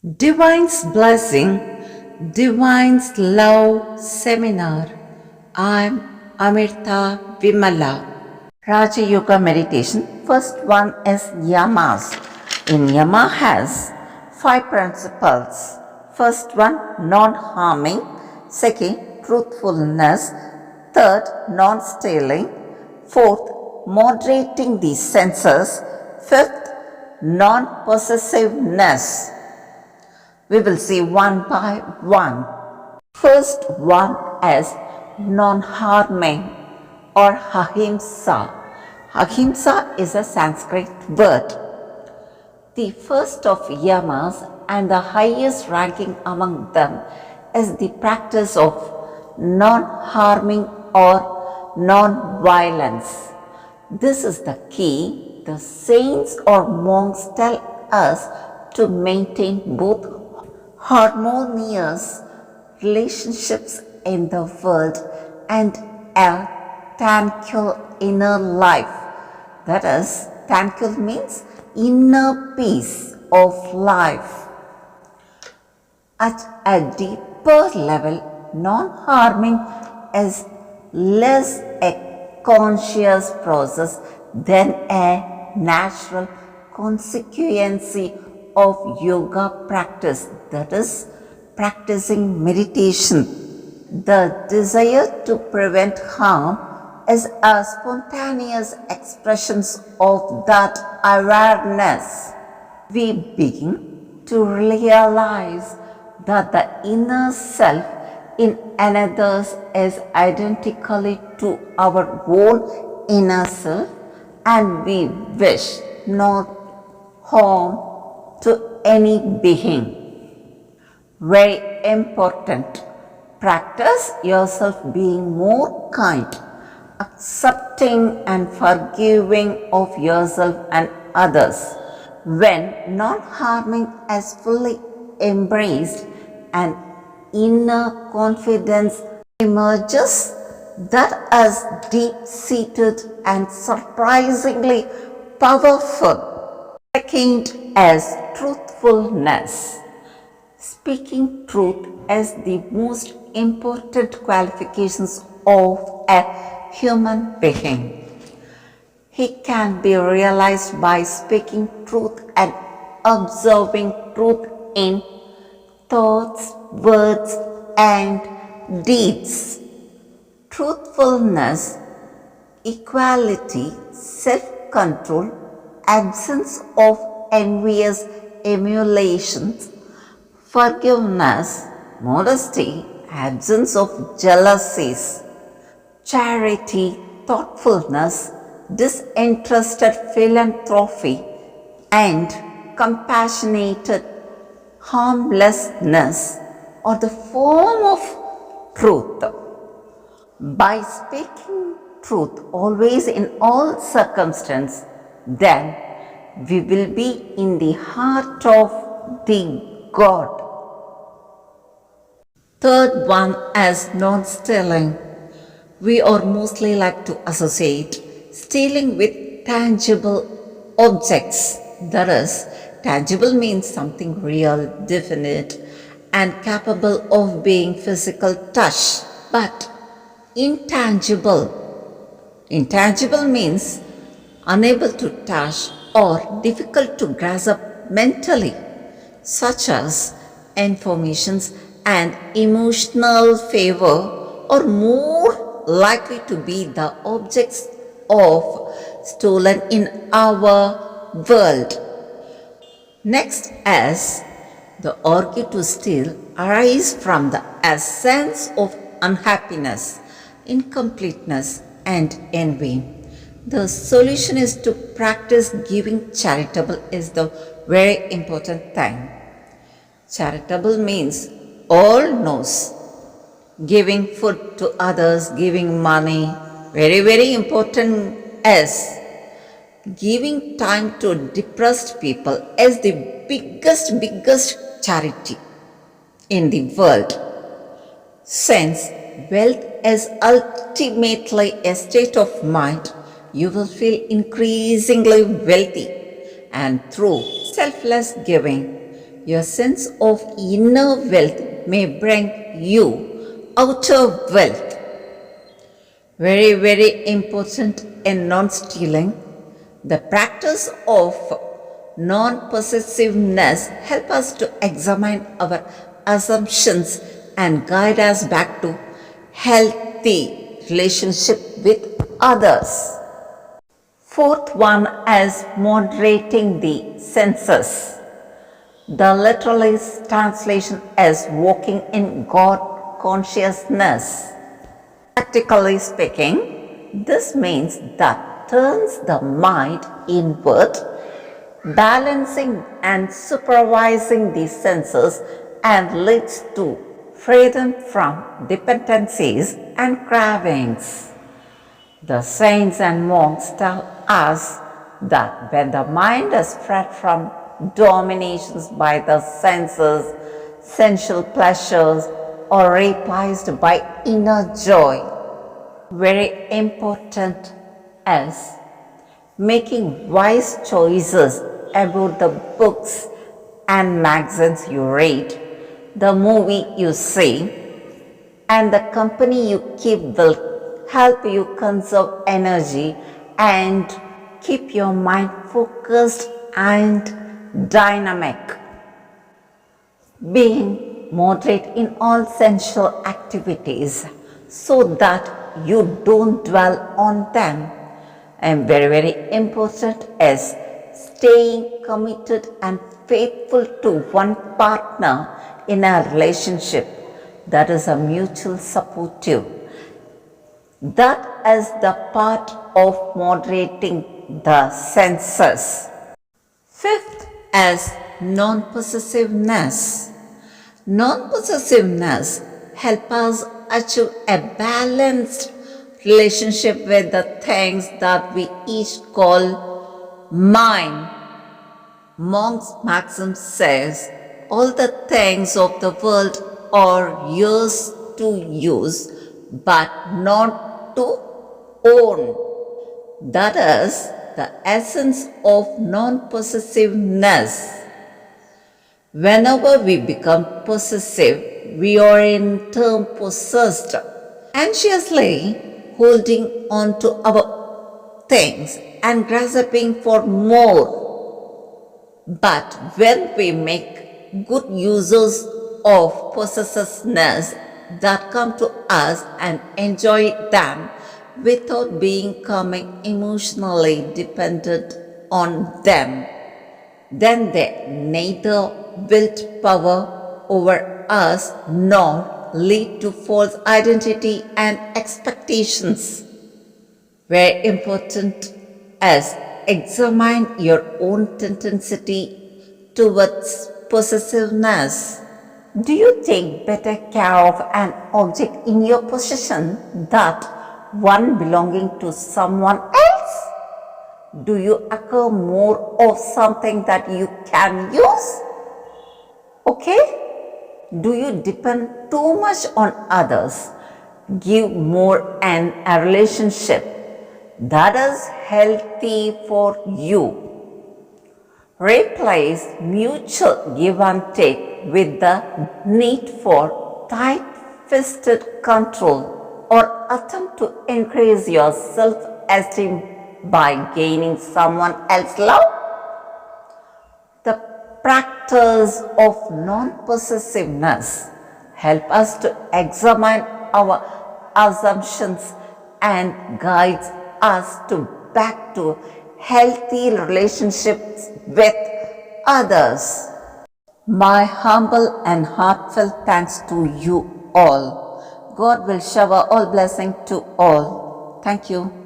Divine's Blessing, Divine's Love Seminar. I'm AMRITA VIMALA. Raja Yoga Meditation. First one is Yamas. In Yama has 5 principles. First one, non-harming. Second, truthfulness. Third, non-stealing. Fourth, moderating the senses. Fifth, non-possessiveness. We will see one by one. First one is non-harming or ahimsa. Ahimsa is a Sanskrit word. The first of yamas and the highest ranking among them is the practice of non-harming or non-violence. This is the key the saints or monks tell us to maintain both harmonious relationships in the world and a tranquil inner life. That is, tranquil means inner peace of life. At a deeper level, non-harming is less a conscious process than a natural consequence of yoga practice, that is, practicing meditation. The desire to prevent harm is a spontaneous expression of that awareness. We begin to realize that the inner self in another is identically to our own inner self, and we wish not harm to any being. Very important. Practice yourself being more kind, accepting and forgiving of yourself and others. When non-harming is fully embraced, an inner confidence emerges that is deep-seated and surprisingly powerful. Second is truthfulness. Speaking truth is the most important qualifications of a human being. He can be realized by speaking truth and observing truth in thoughts, words, and deeds. Truthfulness, equality, self-control, absence of envious emulations, forgiveness, modesty, absence of jealousies, charity, thoughtfulness, disinterested philanthropy, and compassionate harmlessness are the form of truth. By speaking truth always in all circumstances, then we will be in the heart of the God. Third one is non-stealing. We are mostly like to associate stealing with tangible objects. That is, tangible means something real, definite, and capable of being physical touch. But intangible means unable to touch or difficult to grasp mentally, such as informations and emotional favor are more likely to be the objects of stolen in our world. Next is the urge to steal arises from the essence of unhappiness, incompleteness, and envy. The solution is to practice giving. Charitable is the very important thing. Charitable means all knows. Giving food to others, giving money. Very, very important is giving time to depressed people is the biggest charity in the world. Since wealth is ultimately a state of mind, you will feel increasingly wealthy, and through selfless giving, your sense of inner wealth may bring you outer wealth. Very, very important in non-stealing. The practice of non-possessiveness helps us to examine our assumptions and guide us back to healthy relationship with others. Fourth one is moderating the senses. The literal translation is walking in God consciousness. Practically speaking, this means that turns the mind inward, balancing and supervising the senses and leads to freedom from dependencies and cravings. The saints and monks tell us that when the mind is freed from dominations by the senses, sensual pleasures, or replaced by inner joy, very important is making wise choices about the books and magazines you read, the movie you see, and the company you keep will help you conserve energy and keep your mind focused and dynamic. Being moderate in all sensual activities so that you don't dwell on them. And very, very important is staying committed and faithful to one partner in a relationship that is a mutual supportive. That is the part of moderating the senses. Fifth is non-possessiveness. Non-possessiveness helps us achieve a balanced relationship with the things that we each call mine. Monk's maxim says, all the things of the world are yours to use, but not to own. That is the essence of non-possessiveness. Whenever we become possessive, we are in turn possessed, anxiously holding on to our things and grasping for more. But when we make good uses of possessiveness that come to us and enjoy them without becoming emotionally dependent on them, then they neither build power over us nor lead to false identity and expectations. Very important is examine your own tendency towards possessiveness. Do you take better care of an object in your possession than one belonging to someone else? Do you acquire more of something that you can use? Okay? Do you depend too much on others? Give more in a relationship that is healthy for you. Replace mutual give and take with the need for tight-fisted control or attempt to increase your self-esteem by gaining someone else's love. The practice of non-possessiveness helps us to examine our assumptions and guides us back to healthy relationships with others. My humble and heartfelt thanks to you all. God will shower all blessing to all. Thank you.